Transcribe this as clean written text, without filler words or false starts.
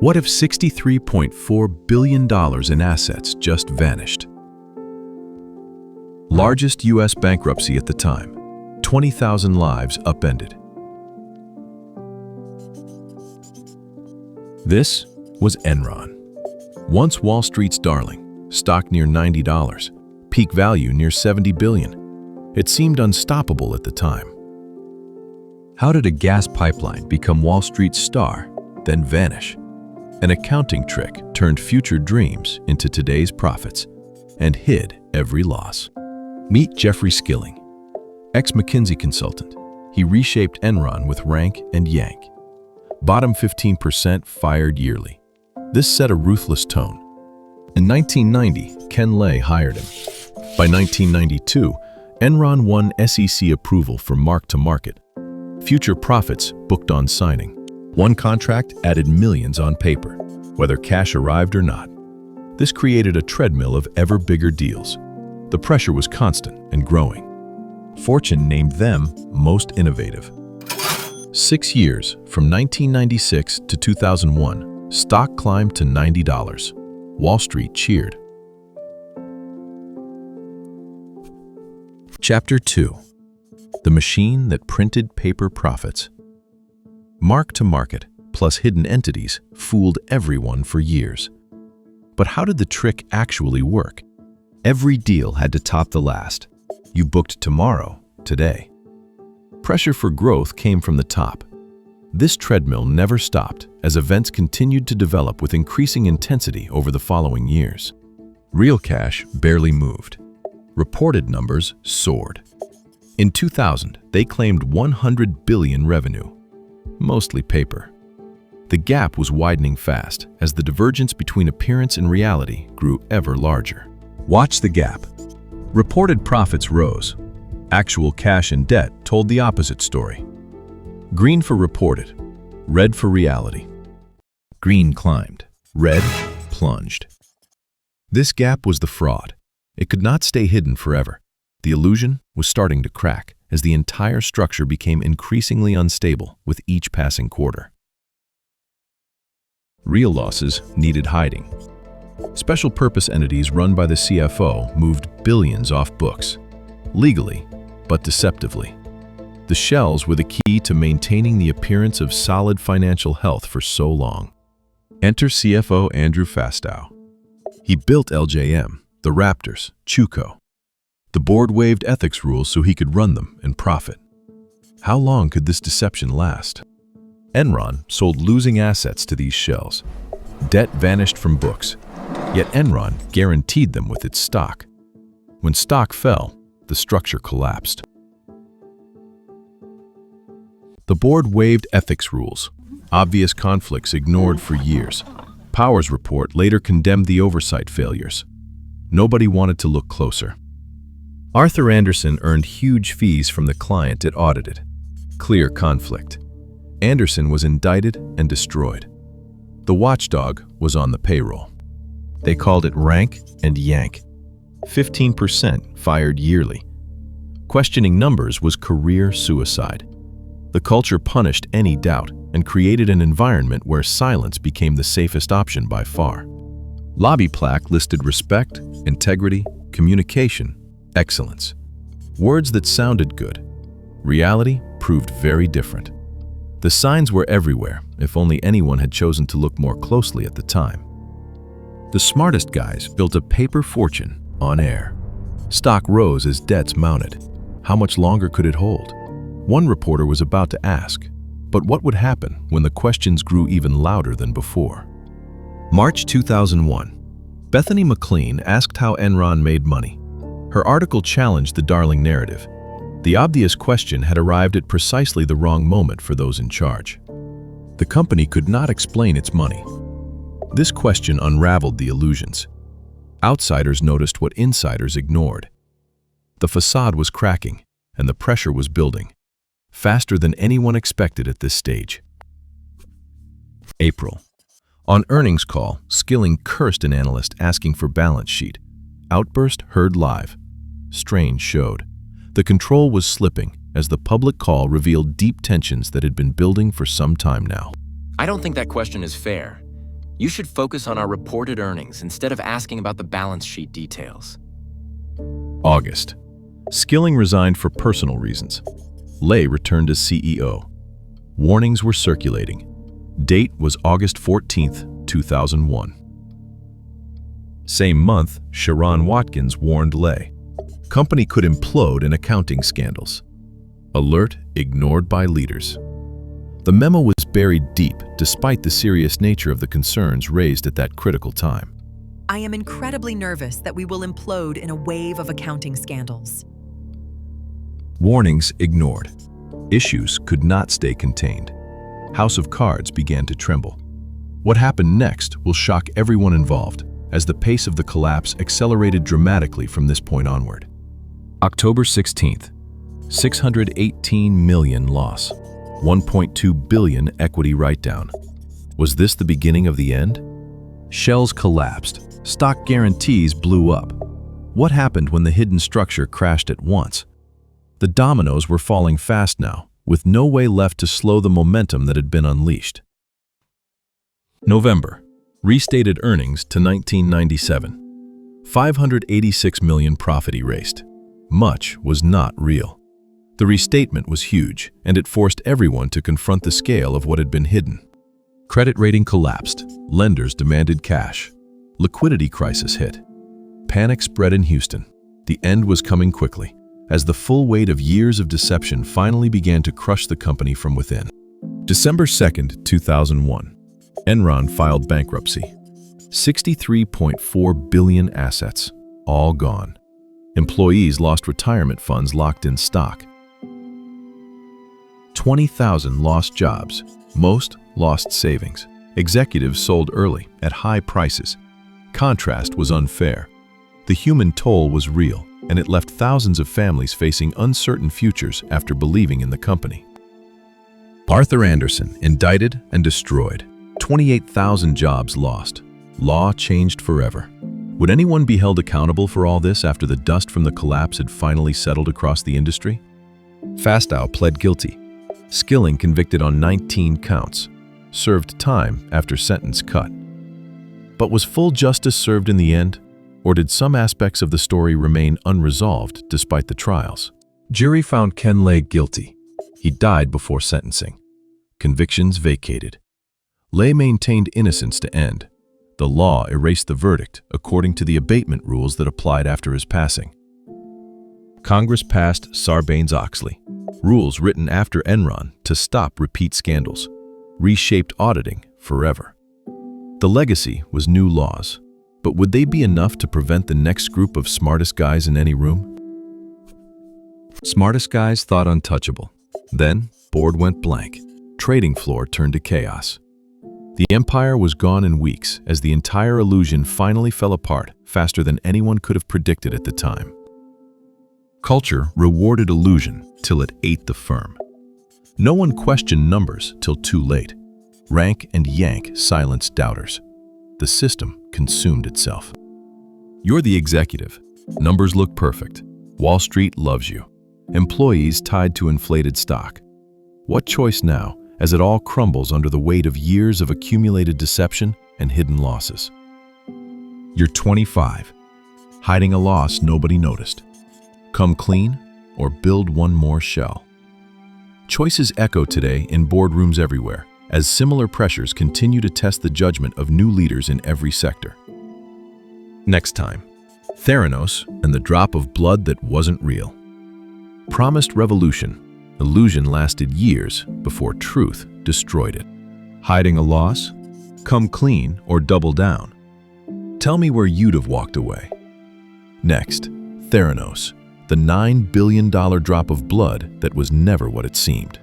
What if $63.4 billion in assets just vanished? Largest U.S. bankruptcy at the time, 20,000 lives upended. This was Enron. Once Wall Street's darling, stock near $90, peak value near $70 billion. It seemed unstoppable at the time. How did a gas pipeline become Wall Street's star, then vanish? An accounting trick turned future dreams into today's profits and hid every loss. Meet Jeffrey Skilling, ex-McKinsey consultant. He reshaped Enron with rank and yank. Bottom 15% fired yearly. This set a ruthless tone. In 1990, Ken Lay hired him. By 1992, Enron won SEC approval for mark-to-market. Future profits booked on signing. One contract added millions on paper, whether cash arrived or not. This created a treadmill of ever bigger deals. The pressure was constant and growing. Fortune named them most innovative. 6 years, from 1996 to 2001, stock climbed to $90. Wall Street cheered. Chapter 2. The machine that printed paper profits. Mark-to-market plus hidden entities fooled everyone for years. But how did the trick actually work? Every deal had to top the last. You booked tomorrow, today. Pressure for growth came from the top. This treadmill never stopped as events continued to develop with increasing intensity over the following years. Real cash barely moved. Reported numbers soared. In 2000, they claimed $100 billion revenue. Mostly paper. The gap was widening fast as the divergence between appearance and reality grew ever larger. Watch the gap. Reported profits rose. Actual cash and debt told the opposite story. Green for reported, red for reality. Green climbed, red plunged. This gap was the fraud. It could not stay hidden forever. The illusion was starting to crack as the entire structure became increasingly unstable with each passing quarter. Real losses needed hiding. Special purpose entities run by the CFO moved billions off books, legally but deceptively. The shells were the key to maintaining the appearance of solid financial health for so long. Enter CFO Andrew Fastow. He built LJM, the Raptors, Chuco. The board waived ethics rules so he could run them and profit. How long could this deception last? Enron sold losing assets to these shells. Debt vanished from books, yet Enron guaranteed them with its stock. When stock fell, the structure collapsed. The board waived ethics rules, obvious conflicts ignored for years. Powers report later condemned the oversight failures. Nobody wanted to look closer. Arthur Andersen earned huge fees from the client it audited. Clear conflict. Andersen was indicted and destroyed. The watchdog was on the payroll. They called it rank and yank. 15% fired yearly. Questioning numbers was career suicide. The culture punished any doubt and created an environment where silence became the safest option by far. Lobby plaque listed respect, integrity, communication, excellence. Words that sounded good. Reality proved very different. The signs were everywhere, if only anyone had chosen to look more closely at the time. The smartest guys built a paper fortune on air. Stock rose as debts mounted. How much longer could it hold? One reporter was about to ask, but what would happen when the questions grew even louder than before? March 2001. Bethany McLean asked how Enron made money. Her article challenged the darling narrative. The obvious question had arrived at precisely the wrong moment for those in charge. The company could not explain its money. This question unraveled the illusions. Outsiders noticed what insiders ignored. The facade was cracking, and the pressure was building, faster than anyone expected at this stage. April. On earnings call, Skilling cursed an analyst asking for balance sheet. Outburst heard live. Strain showed. The control was slipping as the public call revealed deep tensions that had been building for some time now. I don't think that question is fair. You should focus on our reported earnings instead of asking about the balance sheet details. August. Skilling resigned for personal reasons. Lay returned as CEO. Warnings were circulating. Date was August 14, 2001. Same month, Sharon Watkins warned Lay. Company could implode in accounting scandals. Alert ignored by leaders. The memo was buried deep despite the serious nature of the concerns raised at that critical time. I am incredibly nervous that we will implode in a wave of accounting scandals. Warnings ignored. Issues could not stay contained. House of Cards began to tremble. What happened next will shock everyone involved, as the pace of the collapse accelerated dramatically from this point onward. October 16th, 618 million loss, 1.2 billion equity write-down. Was this the beginning of the end? Shells collapsed, stock guarantees blew up. What happened when the hidden structure crashed at once? The dominoes were falling fast now, with no way left to slow the momentum that had been unleashed. November. Restated earnings to 1997. 586 million profit erased. Much was not real. The restatement was huge, and it forced everyone to confront the scale of what had been hidden. Credit rating collapsed. Lenders demanded cash. Liquidity crisis hit. Panic spread in Houston. The end was coming quickly, as the full weight of years of deception finally began to crush the company from within. December 2nd, 2001. Enron filed bankruptcy. 63.4 billion assets, all gone. Employees lost retirement funds locked in stock. 20,000 lost jobs, most lost savings. Executives sold early, at high prices. Contrast was unfair. The human toll was real, and it left thousands of families facing uncertain futures after believing in the company. Arthur Andersen, indicted and destroyed. 28,000 jobs lost. Law changed forever. Would anyone be held accountable for all this after the dust from the collapse had finally settled across the industry? Fastow pled guilty. Skilling convicted on 19 counts. Served time after sentence cut. But was full justice served in the end? Or did some aspects of the story remain unresolved despite the trials? Jury found Ken Lay guilty. He died before sentencing. Convictions vacated. Lay maintained innocence to end. The law erased the verdict according to the abatement rules that applied after his passing. Congress passed Sarbanes-Oxley, rules written after Enron to stop repeat scandals, reshaped auditing forever. The legacy was new laws, but would they be enough to prevent the next group of smartest guys in any room? Smartest guys thought untouchable. Then, board went blank. Trading floor turned to chaos. The empire was gone in weeks as the entire illusion finally fell apart faster than anyone could have predicted at the time. Culture rewarded illusion till it ate the firm. No one questioned numbers till too late. Rank and yank silenced doubters. The system consumed itself. You're the executive. Numbers look perfect. Wall Street loves you. Employees tied to inflated stock. What choice now, as it all crumbles under the weight of years of accumulated deception and hidden losses? You're 25, hiding a loss nobody noticed. Come clean or build one more shell. Choices echo today in boardrooms everywhere, as similar pressures continue to test the judgment of new leaders in every sector. Next time, Theranos and the drop of blood that wasn't real. Promised revolution. Illusion lasted years before truth destroyed it. Hiding a loss? Come clean or double down. Tell me where you'd have walked away. Next, Theranos, the $9 billion drop of blood that was never what it seemed.